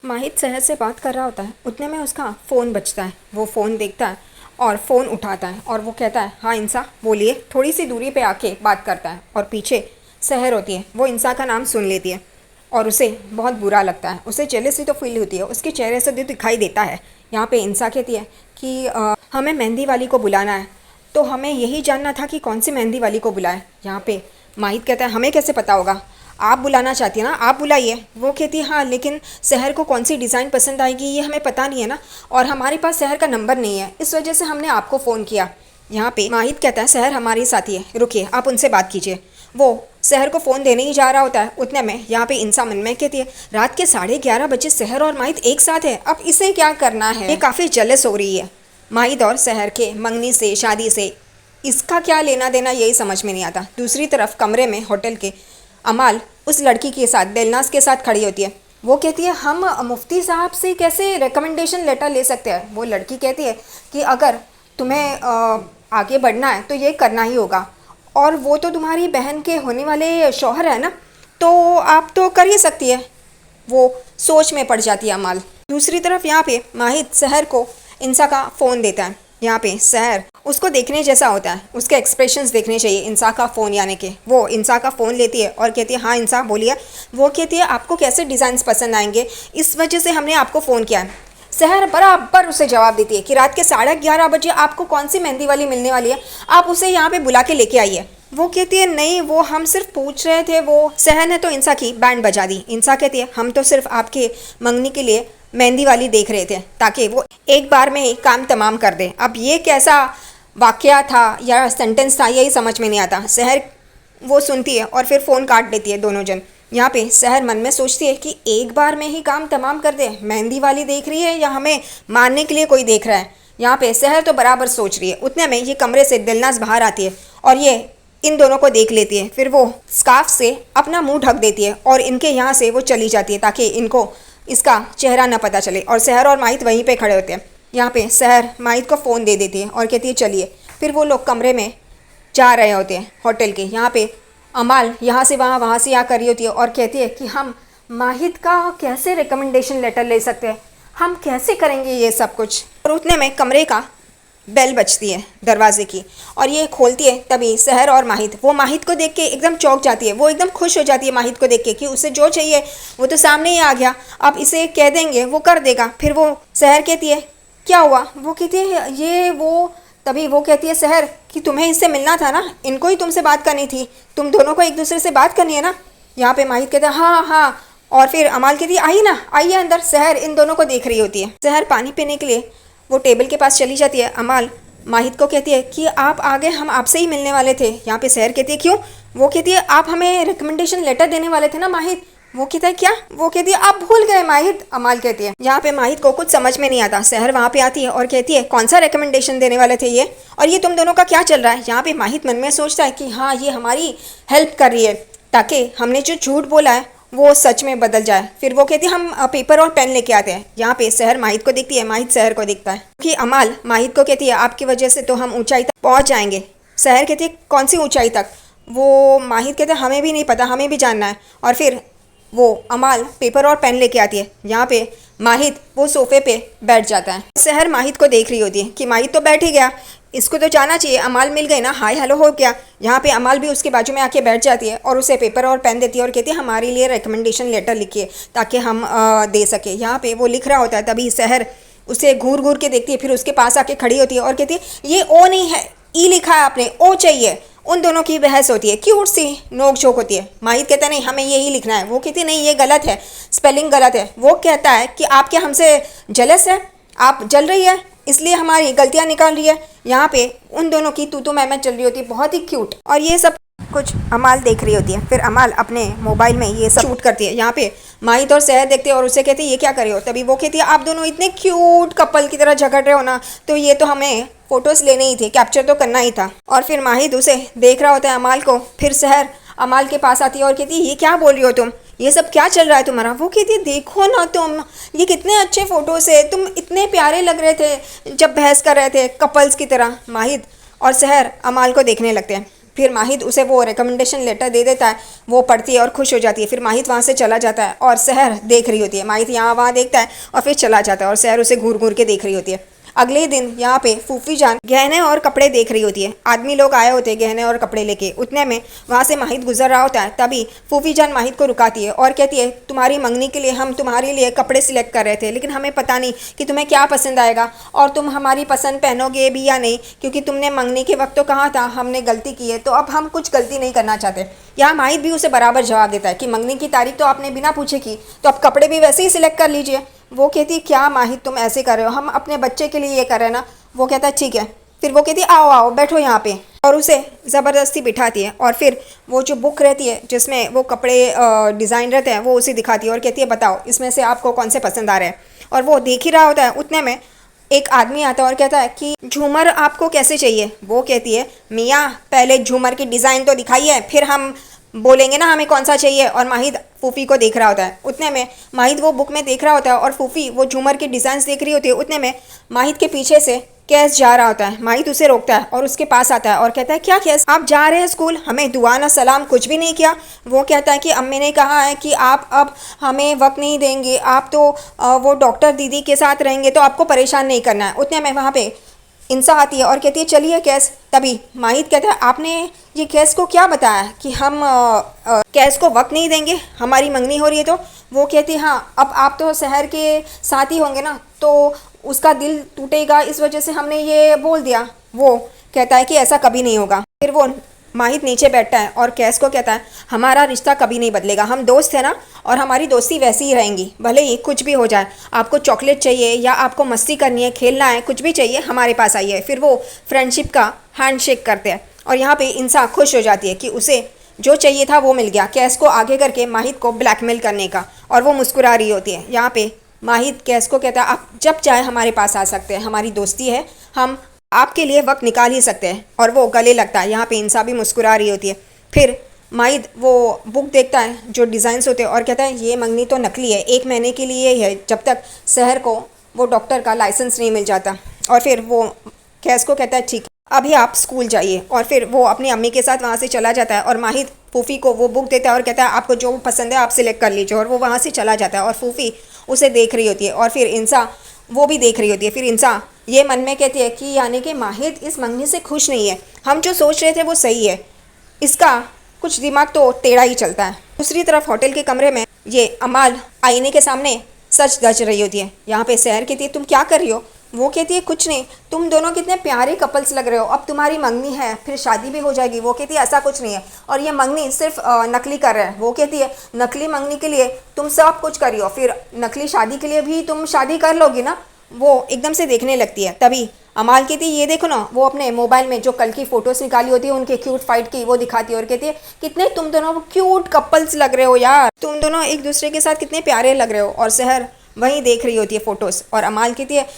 माहित शहर से बात कर रहा होता है, उतने में उसका फ़ोन बजता है। वो फ़ोन देखता है और फ़ोन उठाता है और वो कहता है, हाँ इंसा बोलिए। थोड़ी सी दूरी पे आके बात करता है और पीछे शहर होती है, वो इंसा का नाम सुन लेती है और उसे बहुत बुरा लगता है। उसे जेलसी तो फील होती है, उसके चेहरे से दिखाई देता है। यहाँ पे इंसा कहती है कि हमें मेहंदी वाली को बुलाना है, तो हमें यही जानना था कि कौन सी मेहंदी वाली को बुलाए। यहाँ पे माहित कहता है, हमें कैसे पता होगा, आप बुलाना चाहती है ना, आप बुलाइए। वो कहती है, हाँ लेकिन शहर को कौन सी डिज़ाइन पसंद आएगी ये हमें पता नहीं है ना, और हमारे पास शहर का नंबर नहीं है, इस वजह से हमने आपको फ़ोन किया। यहाँ पे माहित कहता है, शहर हमारी साथी है, रुकिए आप उनसे बात कीजिए। वो शहर को फ़ोन देने ही जा रहा होता है, उतने में यहाँ पे इंसा मन में कहती है, रात के 11:30 शहर और माहित एक साथ है, अब इसे क्या करना है। ये काफ़ी जेलस हो रही है माहित और शहर के मंगनी से, शादी से। इसका क्या लेना देना यही समझ में नहीं आता। दूसरी तरफ कमरे में होटल के अमाल उस लड़की के साथ, बेलनाज के साथ खड़ी होती है। वो कहती है, हम मुफ्ती साहब से कैसे रिकमेंडेशन लेटर ले सकते हैं। वो लड़की कहती है कि अगर तुम्हें आगे बढ़ना है तो ये करना ही होगा, और वो तो तुम्हारी बहन के होने वाले शौहर है ना, तो आप तो कर ही सकती है। वो सोच में पड़ जाती है अमाल। दूसरी तरफ यहाँ पे माहित शहर को इंसा का फ़ोन देता है। यहाँ पे शहर उसको देखने जैसा होता है, उसके एक्सप्रेशंस देखने चाहिए इंसा का फ़ोन यानी कि। वो इंसा का फ़ोन लेती है और कहती है, हाँ इंसा बोलिए। वो कहती है, आपको कैसे डिज़ाइंस पसंद आएंगे, इस वजह से हमने आपको फ़ोन किया है। शहर बराबर उसे जवाब देती है कि रात के 11:30 आपको कौन सी मेहंदी वाली मिलने वाली है, आप उसे यहाँ पे बुला के लेके आइए। वो कहती है, नहीं वो हम सिर्फ पूछ रहे थे। वो शहर ने तो इंसा की बैंड बजा दी। इंसा कहती है, हम तो सिर्फ आपके मंगनी के लिए मेहंदी वाली देख रहे थे ताकि वो एक बार में ही काम तमाम कर दे। अब ये कैसा वाकया था या सेंटेंस था यही समझ में नहीं आता। शहर वो सुनती है और फिर फ़ोन काट देती है दोनों जन। यहाँ पे शहर मन में सोचती है कि एक बार में ही काम तमाम कर दे, मेहंदी वाली देख रही है या हमें मारने के लिए कोई देख रहा है। यहाँ पे शहर तो बराबर सोच रही है। उतने में ये कमरे से दिलनाज बाहर आती है और ये इन दोनों को देख लेती है। फिर वो स्कार्फ से अपना मुंह ढक देती है और इनके यहाँ से वो चली जाती है ताकि इनको इसका चेहरा न पता चले। और शहर और माहित वहीं पे खड़े होते हैं। यहाँ पे शहर माहित को फ़ोन दे देती है और कहती है, चलिए। फिर वो लोग कमरे में जा रहे होते हैं होटल के। यहाँ पे अमाल यहाँ से वहाँ, वहाँ से यहाँ कर रही होती है और कहती है कि हम माहित का कैसे रिकमेंडेशन लेटर ले सकते हैं, हम कैसे करेंगे ये सब कुछ। और उतने में कमरे का बेल बजती है दरवाजे की और ये खोलती है। तभी शहर और माहित, वो माहित को देख के एकदम चौंक जाती है। वो एकदम खुश हो जाती है माहित को देख के कि उसे जो चाहिए वो तो सामने ही आ गया, अब इसे कह देंगे वो कर देगा। फिर वो शहर कहती है, क्या हुआ। वो कहती है ये वो। तभी वो कहती है शहर कि तुम्हें इससे मिलना था ना, इनको ही तुमसे बात करनी थी, तुम दोनों को एक दूसरे से बात करनी है ना। यहाँ पे माहित कहता है, हाँ हाँ। और फिर अमाल कहती है, आइए ना, आइए अंदर। शहर इन दोनों को देख रही होती है। शहर पानी पीने के लिए वो टेबल के पास चली जाती है। अमाल माहित को कहती है कि आप आ गए, हम आपसे ही मिलने वाले थे। यहाँ पे शहर कहती है, क्यों। वो कहती है, आप हमें रिकमेंडेशन लेटर देने वाले थे ना माहित। वो कहता है, क्या। वो कहती है, आप भूल गए माहित। अमाल कहती है। यहाँ पे माहित को कुछ समझ में नहीं आता। शहर वहाँ पे आती है और कहती है, कौन सा रिकमेंडेशन देने वाले थे ये, और ये तुम दोनों का क्या चल रहा है। यहाँ पे माहित मन में सोचता है कि हाँ ये हमारी हेल्प कर रही है ताकि हमने जो झूठ बोला है वो सच में बदल जाए। फिर वो कहती है, हम पेपर और पेन लेके आते हैं। यहाँ पे शहर माहित को दिखती है, माहित शहर को दिखता है कि अमाल माहित को कहती है, आपकी वजह से तो हम ऊंचाई तक पहुँच जाएंगे। शहर कहती है, कौन सी ऊंचाई तक। वो माहित कहते हैं, हमें भी नहीं पता, हमें भी जानना है। और फिर वो अमाल पेपर और पेन लेके आती है। यहाँ पे माहित वो सोफे पे बैठ जाता है। शहर माहित को देख रही होती है कि माहित तो बैठ ही गया, इसको तो जाना चाहिए, अमाल मिल गए ना, हाय हेलो हो गया। यहाँ पे अमाल भी उसके बाजू में आके बैठ जाती है और उसे पेपर और पेन देती है और कहती है, हमारे लिए रिकमेंडेशन लेटर लिखिए ताकि हम दे सके। यहाँ पे वो लिख रहा होता है, तभी शहर उसे घूर घूर के देखती है, फिर उसके पास आके खड़ी होती है और कहती है, ये ओ नहीं है, ई लिखा है आपने, ओ चाहिए। उन दोनों की बहस होती है, क्यूट सी नोक झोंक होती है। माहित कहता है, नहीं हमें यही लिखना है। वो कहती है, नहीं ये गलत है, स्पेलिंग गलत है। वो कहता है कि आप क्या हमसे जलस है, आप जल रही है इसलिए हमारी गलतियां निकाल रही है। यहाँ पे उन दोनों की तू तो मैं चल रही होती है, बहुत ही क्यूट। और ये सब कुछ अमाल देख रही होती है। फिर अमाल अपने मोबाइल में ये सब शूट करती है। यहाँ पे माहित और शहर देखते हैं और उसे कहते हैं, ये क्या कर रहे हो। तभी वो कहती है, आप दोनों इतने क्यूट कपल की तरह झगड़ रहे हो ना, तो ये तो हमें फ़ोटोज़ लेने ही थे, कैप्चर तो करना ही था। और फिर माहित उसे देख रहा होता है अमाल को। फिर शहर अमाल के पास आती है और कहती है, ये क्या बोल रही हो तुम, ये सब क्या चल रहा है तुम्हारा। वो कहती है, देखो ना तुम, ये कितने अच्छे फ़ोटोज़ है, तुम इतने प्यारे लग रहे थे जब बहस कर रहे थे कपल्स की तरह। माहित और शहर अमाल को देखने लगते हैं। फिर माहिद उसे वो रिकमेंडेशन लेटर दे देता है, वो पढ़ती है और खुश हो जाती है। फिर माहिद वहाँ से चला जाता है और सहर देख रही होती है। माहिद यहाँ वहाँ देखता है और फिर चला जाता है और सहर उसे घूर घूर के देख रही होती है। अगले दिन यहाँ पे फूफी जान गहने और कपड़े देख रही होती है। आदमी लोग आए होते हैं गहने और कपड़े लेके। उतने में वहाँ से माहिद गुजर रहा होता है। तभी फूफी जान माहिद को रुकाती है और कहती है, तुम्हारी मंगनी के लिए हम तुम्हारे लिए कपड़े सिलेक्ट कर रहे थे, लेकिन हमें पता नहीं कि तुम्हें क्या पसंद आएगा और तुम हमारी पसंद पहनोगे भी या नहीं, क्योंकि तुमने मंगनी के वक्त तो कहा था हमने गलती की है, तो अब हम कुछ गलती नहीं करना चाहते। यहाँ माहिद भी उसे बराबर जवाब देता है कि मंगनी की तारीख तो आपने बिना पूछे की, तो अब कपड़े भी वैसे ही सिलेक्ट कर लीजिए। वो कहती, क्या माहिद तुम ऐसे कर रहे हो, हम अपने बच्चे के लिए ये कर रहे हैं ना। वो कहता है ठीक है। फिर वो कहती, आओ आओ बैठो यहाँ पे, और उसे ज़बरदस्ती बिठाती है और फिर वो जो बुक रहती है जिसमें वो कपड़े डिज़ाइन रहते हैं वो उसे दिखाती है और कहती है, बताओ इसमें से आपको कौन से पसंद आ रहे हैं। और वो देख ही रहा होता है। उतने में एक आदमी आता है और कहता है कि झूमर आपको कैसे चाहिए। वो कहती है, मियाँ पहले झूमर की डिज़ाइन तो दिखाइए, फिर हम बोलेंगे ना हमें कौन सा चाहिए। और माहिद फूफी को देख रहा होता है। उतने में माहिद वो बुक में देख रहा होता है और फूफी वो झूमर की डिज़ाइंस देख रही होती है। उतने में माहिद के पीछे से कैस जा रहा होता है। माहिद उसे रोकता है और उसके पास आता है और कहता है, क्या कैस आप जा रहे हैं स्कूल, हमें दुआ ना सलाम कुछ भी नहीं किया। वो कहता है कि अम्मी ने कहा है कि आप अब हमें वक्त नहीं देंगे, आप तो वो डॉक्टर दीदी के साथ रहेंगे, तो आपको परेशान नहीं करना है। उतने में वहाँ पे इंसा आती है और कहती है, चलिए कैस। तभी माहिद कहता है, आपने ये कैस को क्या बताया कि हम कैस को वक्त नहीं देंगे, हमारी मंगनी हो रही है तो। वो कहती है, हाँ अब आप तो शहर के साथ ही होंगे ना, तो उसका दिल टूटेगा, इस वजह से हमने ये बोल दिया। वो कहता है कि ऐसा कभी नहीं होगा। फिर वो माहिद नीचे बैठता है और कैस को कहता है, हमारा रिश्ता कभी नहीं बदलेगा, हम दोस्त हैं ना, और हमारी दोस्ती वैसी ही रहेंगी, भले ही कुछ भी हो जाए। आपको चॉकलेट चाहिए या आपको मस्ती करनी है, खेलना है, कुछ भी चाहिए, हमारे पास आइए। फिर वो फ्रेंडशिप का हैंडशेक करते हैं और यहाँ पे इंसान खुश हो जाती है कि उसे जो चाहिए था वो मिल गया, कैस को आगे करके माहिद को ब्लैकमेल करने का। और वो मुस्कुरा रही होती है। यहाँ पे माहिद कैस को कहता है, आप जब चाहे हमारे पास आ सकते हैं, हमारी दोस्ती है, हम आपके लिए वक्त निकाल ही सकते हैं। और वो गले लगता है। यहाँ पे इंसा भी मुस्कुरा रही होती है। फिर माहिद वो बुक देखता है जो डिज़ाइंस होते हैं और कहता है, ये मंगनी तो नकली है, 1 महीने के लिए ही है, जब तक शहर को वो डॉक्टर का लाइसेंस नहीं मिल जाता। और फिर वो कैस को कहता है, ठीक अभी आप स्कूल जाइए। और फिर वो अपनी अम्मी के साथ वहाँ से चला जाता है और माहिद फूफी को वो बुक देता है और कहता है, आपको जो पसंद है आप सिलेक्ट कर लीजिए। और वो वहाँ से चला जाता है और फूफी उसे देख रही होती है और फिर इंसा वो भी देख रही होती है। फिर इंसा ये मन में कहती है कि यानी कि माहिद इस मंगनी से खुश नहीं है, हम जो सोच रहे थे वो सही है, इसका कुछ दिमाग तो टेढ़ा ही चलता है। दूसरी तरफ होटल के कमरे में ये अमाल आईने के सामने सच गच रही होती है। यहाँ पे सहर कहती है, तुम क्या कर रही हो। वो कहती है, कुछ नहीं, तुम दोनों कितने प्यारे कपल्स लग रहे हो, अब तुम्हारी मंगनी है, फिर शादी भी हो जाएगी। वो कहती है, ऐसा कुछ नहीं है, और ये मंगनी सिर्फ नकली कर रहे हैं। वो कहती है, नकली मंगनी के लिए तुम सब कुछ करी हो, फिर नकली शादी के लिए भी तुम शादी कर लोगी ना। वो एकदम से देखने लगती है। तभी अमाल कहती है, ये देखो ना, वो अपने मोबाइल में जो कल की फ़ोटोज़ निकाली होती है उनके क्यूट फाइट की, वो दिखाती है और कहती है, कितने तुम दोनों क्यूट कपल्स लग रहे हो यार, तुम दोनों एक दूसरे के साथ कितने प्यारे लग रहे हो। और सहर वहीं देख रही होती है फ़ोटोज़ और अमाल कहती है,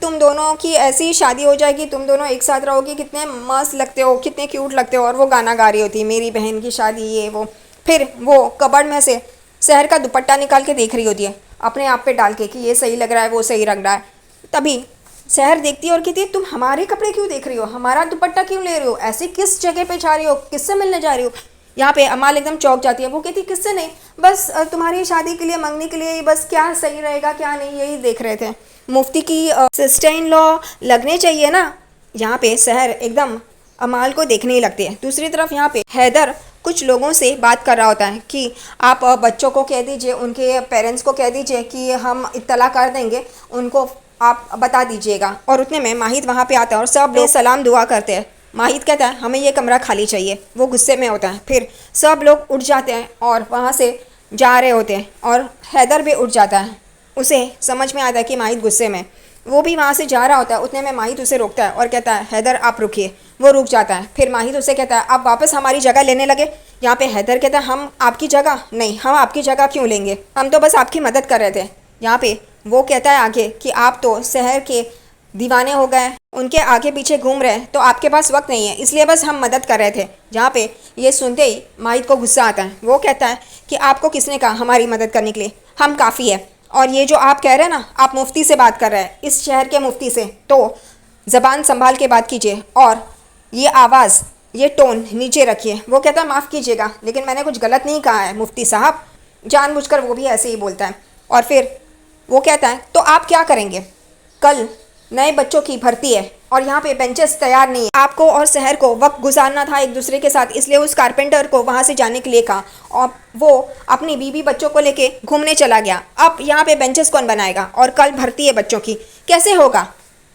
तुम दोनों की ऐसी शादी हो जाएगी, तुम दोनों एक साथ रहोगी, कितने मस्त लगते हो, कितने क्यूट लगते हो। और वो गाना गा रही होती है, मेरी बहन की शादी, ये वो। फिर वो कबर्ड में से सहर का दुपट्टा निकाल के देख रही होती है अपने आप पे डाल के कि ये सही लग रहा है, वो सही लग रहा है। तभी सहर देखती है और कहती है, तुम हमारे कपड़े क्यों देख रही हो, हमारा दुपट्टा क्यों ले रही हो, ऐसे किस जगह पे जा रही हो, किससे मिलने जा रही हो। यहाँ पे अमाल एकदम चौंक जाती है। वो कहती, किससे नहीं, बस तुम्हारी शादी के लिए, मंगनी के लिए, बस क्या सही रहेगा क्या नहीं, यही देख रहे थे। मुफ्ती की सिस्टर इन लॉ लगने चाहिए ना। यहाँ पे सहर एकदम अमाल को देखने ही लगती है। दूसरी तरफ यहाँ पे हैदर कुछ लोगों से बात कर रहा होता है कि आप बच्चों को कह दीजिए, उनके पेरेंट्स को कह दीजिए कि हम इत्तला कर देंगे, उनको आप बता दीजिएगा। और उतने में माहिद वहाँ पे आता है और सब लोग सलाम दुआ करते हैं। माहिद कहता है, हमें ये कमरा खाली चाहिए। वो गुस्से में होता है। फिर सब लोग उठ जाते हैं और वहाँ से जा रहे होते हैं और हैदर भी उठ जाता है। उसे समझ में आता है कि माहिद गुस्से में, वो भी वहाँ से जा रहा होता है। उतने में माहिद उसे रोकता है और कहता है, हैदर आप रुकिए। वो रुक जाता है। फिर माहिद उसे कहता है, आप वापस हमारी जगह लेने लगे। यहाँ पे हैदर कहता है, हम आपकी जगह नहीं, हम आपकी जगह क्यों लेंगे, हम तो बस आपकी मदद कर रहे थे। यहाँ पे वो कहता है आगे कि आप तो शहर के दीवाने हो गए, उनके आगे पीछे घूम रहे हैं, तो आपके पास वक्त नहीं है, इसलिए बस हम मदद कर रहे थे। जहाँ पे ये सुनते ही माहिद को गुस्सा आता है। वो कहता है कि आपको किसने कहा हमारी मदद करने के लिए, हम काफ़ी है। और ये जो आप कह रहे हैं ना, आप मुफ्ती से बात कर रहे हैं, इस शहर के मुफ्ती से, तो ज़बान संभाल के बात कीजिए। और ये आवाज़ ये टोन नीचे रखिए। वो कहता है माफ़ कीजिएगा लेकिन मैंने कुछ गलत नहीं कहा है मुफ्ती साहब। जानबूझकर वो भी ऐसे ही बोलता है। और फिर वो कहता है तो आप क्या करेंगे? कल नए बच्चों की भर्ती है और यहाँ पे बेंचेस तैयार नहीं है। आपको और शहर को वक्त गुजारना था एक दूसरे के साथ, इसलिए उस कारपेंटर को वहाँ से जाने के लिए कहा और वो अपनी बीवी बच्चों को लेके घूमने चला गया। अब यहाँ पे बेंचेस कौन बनाएगा? और कल भर्ती है बच्चों की, कैसे होगा?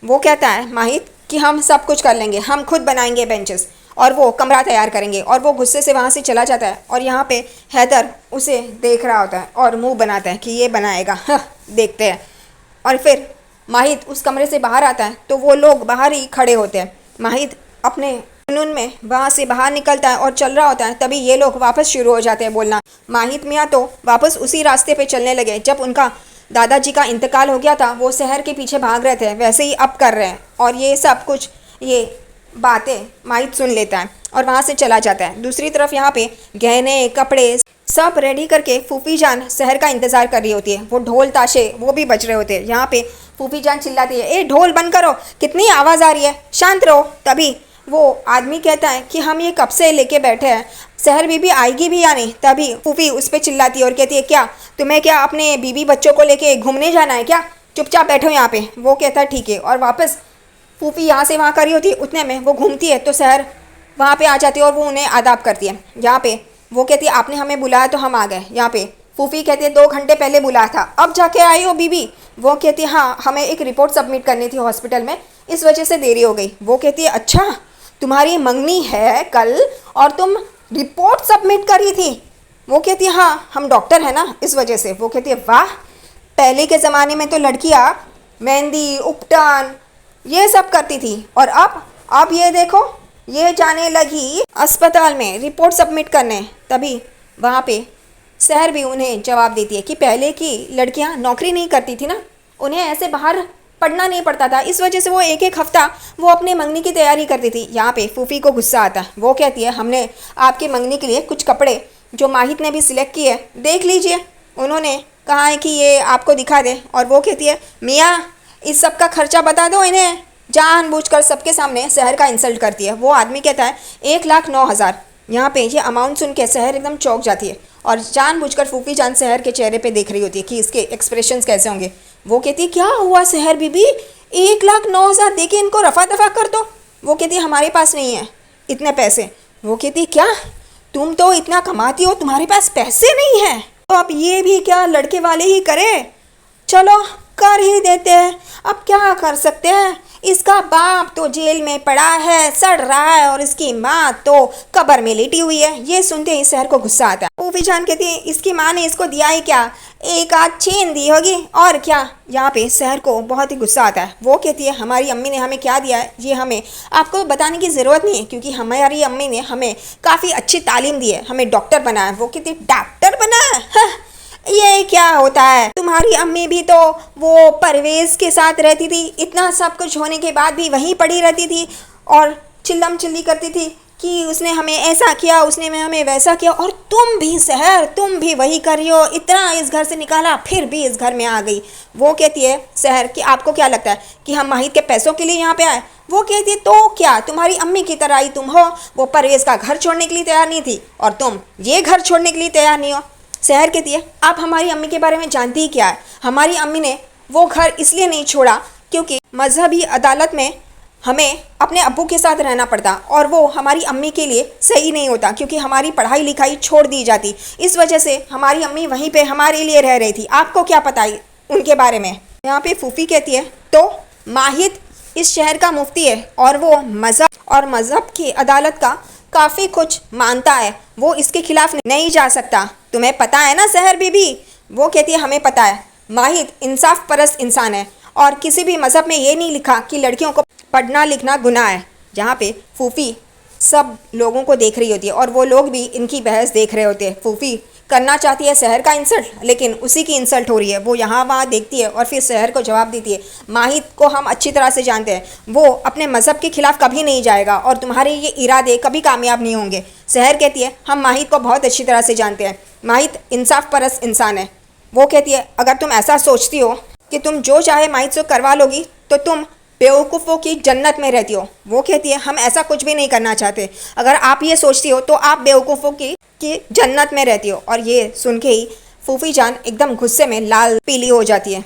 वो कहता है माहित कि हम सब कुछ कर लेंगे, हम खुद बनाएंगे बेंचेस और वो कमरा तैयार करेंगे। और वो गुस्से से वहाँ से चला जाता है और यहाँ पे हैदर उसे देख रहा होता है और मुंह बनाता है कि ये बनाएगा, देखते हैं। और फिर माहित उस कमरे से बाहर आता है तो वो लोग बाहर ही खड़े होते हैं। माहित अपने जुनून में वहाँ से बाहर निकलता है और चल रहा होता है, तभी ये लोग वापस शुरू हो जाते हैं बोलना। माहित मियाँ तो वापस उसी रास्ते पे चलने लगे जब उनका दादाजी का इंतकाल हो गया था। वो शहर के पीछे भाग रहे थे, वैसे ही अब कर रहे हैं। और ये सब कुछ ये बातें माहित सुन लेता है और वहाँ से चला जाता है। दूसरी तरफ यहाँ पे गहने कपड़े सब रेडी करके फूफी जान शहर का इंतज़ार कर रही होती है। वो ढोल ताशे वो भी बज रहे होते हैं। यहाँ पे फूफी जान चिल्लाती है, ए ढोल बंद करो, कितनी आवाज़ आ रही है, शांत रहो। तभी वो आदमी कहता है कि हम ये कब से लेके बैठे हैं, शहर बीबी आएगी भी या नहीं? तभी फूफी उस पर चिल्लाती है और कहती है क्या तुम्हें क्या अपने बीबी बच्चों को लेके घूमने जाना है क्या? चुपचाप बैठो यहाँ पे। वो कहता है ठीक है। और वापस फूफी यहाँ से वहाँ करी होती है, उतने में वो घूमती है तो शहर वहाँ पे आ जाती है और वो उन्हें आदाब करती है। यहाँ पे वो कहती है आपने हमें बुलाया तो हम आ गए। यहाँ पे फूफी कहती है 2 घंटे पहले बुलाया था, अब जाके आई हो बीबी? वो कहती है हाँ, हमें एक रिपोर्ट सबमिट करनी थी हॉस्पिटल में, इस वजह से देरी हो गई। वो कहती है अच्छा तुम्हारी मंगनी है कल और तुम रिपोर्ट सबमिट करी थी? वो कहती है हाँ, हम डॉक्टर हैं ना इस वजह से। वो कहती है वाह, पहले के ज़माने में तो लड़कियाँ मेहंदी उपटन ये सब करती थी और अब ये देखो ये जाने लगी अस्पताल में रिपोर्ट सबमिट करने। तभी वहाँ पे शहर भी उन्हें जवाब देती है कि पहले की लड़कियाँ नौकरी नहीं करती थी ना, उन्हें ऐसे बाहर पढ़ना नहीं पड़ता था, इस वजह से वो एक हफ्ता वो अपने मंगनी की तैयारी करती थी। यहाँ पे फूफी को गुस्सा आता है। वो कहती है हमने आपके मंगनी के लिए कुछ कपड़े जो माहित ने भी सिलेक्ट किए देख लीजिए, उन्होंने कहा है कि ये आपको दिखा दें। और वो कहती है मियाँ इस सब का खर्चा बता दो इन्हें। जानबूझकर सबके सामने शहर का इंसल्ट करती है। वो आदमी कहता है 1,09,000। यहाँ पे ये अमाउंट सुन के शहर एकदम चौंक जाती है और जानबूझकर फूफी जान शहर के चेहरे पे देख रही होती है कि इसके एक्सप्रेशंस कैसे होंगे। वो कहती है क्या हुआ शहर बीबी, 1,09,000 दे के इनको रफा दफा कर दो। वो कहती है हमारे पास नहीं है इतने पैसे। वो कहती है क्या तुम तो इतना कमाती हो, तुम्हारे पास पैसे नहीं है? तो अब ये भी क्या लड़के वाले ही करे, चलो कर ही देते हैं, अब क्या कर सकते हैं। इसका बाप तो जेल में पड़ा है, सड़ रहा है और इसकी माँ तो कब्र में लेटी हुई है। ये सुनते ही शहर को गुस्सा आता है। फूफी जान कहती है इसकी माँ ने इसको दिया ही क्या, एक आध छीन दी होगी और क्या। यहाँ पे शहर को बहुत ही गुस्सा आता है। वो कहती है हमारी अम्मी ने हमें क्या दिया है ये हमें आपको बताने की ज़रूरत नहीं है, क्योंकि हमारी अम्मी ने हमें काफ़ी अच्छी तालीम दी है, हमें डॉक्टर बनाया। वो कहती है डॉक्टर बनाया, ये क्या होता है? तुम्हारी अम्मी भी तो वो परवेज़ के साथ रहती थी, इतना सब कुछ होने के बाद भी वहीं पड़ी रहती थी और चिल्लम चिल्ली करती थी कि उसने हमें ऐसा किया, उसने हमें वैसा किया। और तुम भी शहर, तुम भी वही कर रही हो, इतना इस घर से निकाला फिर भी इस घर में आ गई। वो कहती है शहर कि आपको क्या लगता है कि हम माहित के पैसों के लिए यहाँ पे आए? वो कहती है तो क्या तुम्हारी अम्मी की तरह ही तुम हो, वो परवेज़ का घर छोड़ने के लिए तैयार नहीं थी और तुम ये घर छोड़ने के लिए तैयार नहीं हो। शहर कहती है आप हमारी अम्मी के बारे में जानती ही क्या है? हमारी अम्मी ने वो घर इसलिए नहीं छोड़ा क्योंकि मजहबी अदालत में हमें अपने अब्बू के साथ रहना पड़ता और वो हमारी अम्मी के लिए सही नहीं होता, क्योंकि हमारी पढ़ाई लिखाई छोड़ दी जाती। इस वजह से हमारी अम्मी वहीं पे हमारे लिए रह रही थी। आपको क्या पता है उनके बारे में? यहाँ पे फूफी कहती है तो माहित इस शहर का मुफ्ती है और वो मज़हब की अदालत का काफ़ी कुछ मानता है, वो इसके खिलाफ नहीं जा सकता। तुम्हें पता है ना शहर बीबी? वो कहती है हमें पता है। माहित इंसाफ परस्त इंसान है और किसी भी मज़हब में ये नहीं लिखा कि लड़कियों को पढ़ना लिखना गुनाह है। जहाँ पे फूफी सब लोगों को देख रही होती है और वो लोग भी इनकी बहस देख रहे होते हैं। फूफी करना चाहती है शहर का इंसल्ट, लेकिन उसी की इंसल्ट हो रही है। वो यहाँ वहाँ देखती है और फिर शहर को जवाब देती है माहित को हम अच्छी तरह से जानते हैं, वो अपने मज़हब के खिलाफ कभी नहीं जाएगा और तुम्हारे ये इरादे कभी कामयाब नहीं होंगे। शहर कहती है हम माहित को बहुत अच्छी तरह से जानते हैं, माहित इंसाफ परस्त इंसान है। वो कहती है अगर तुम ऐसा सोचती हो कि तुम जो चाहे माहित से करवा लोगी तो तुम बेवकूफ़ों की जन्नत में रहती हो। वो कहती है हम ऐसा कुछ भी नहीं करना चाहते। अगर आप ये सोचती हो तो आप बेवकूफ़ों की जन्नत में रहती हो। और ये सुन के ही फूफी जान एकदम गुस्से में लाल पीली हो जाती है।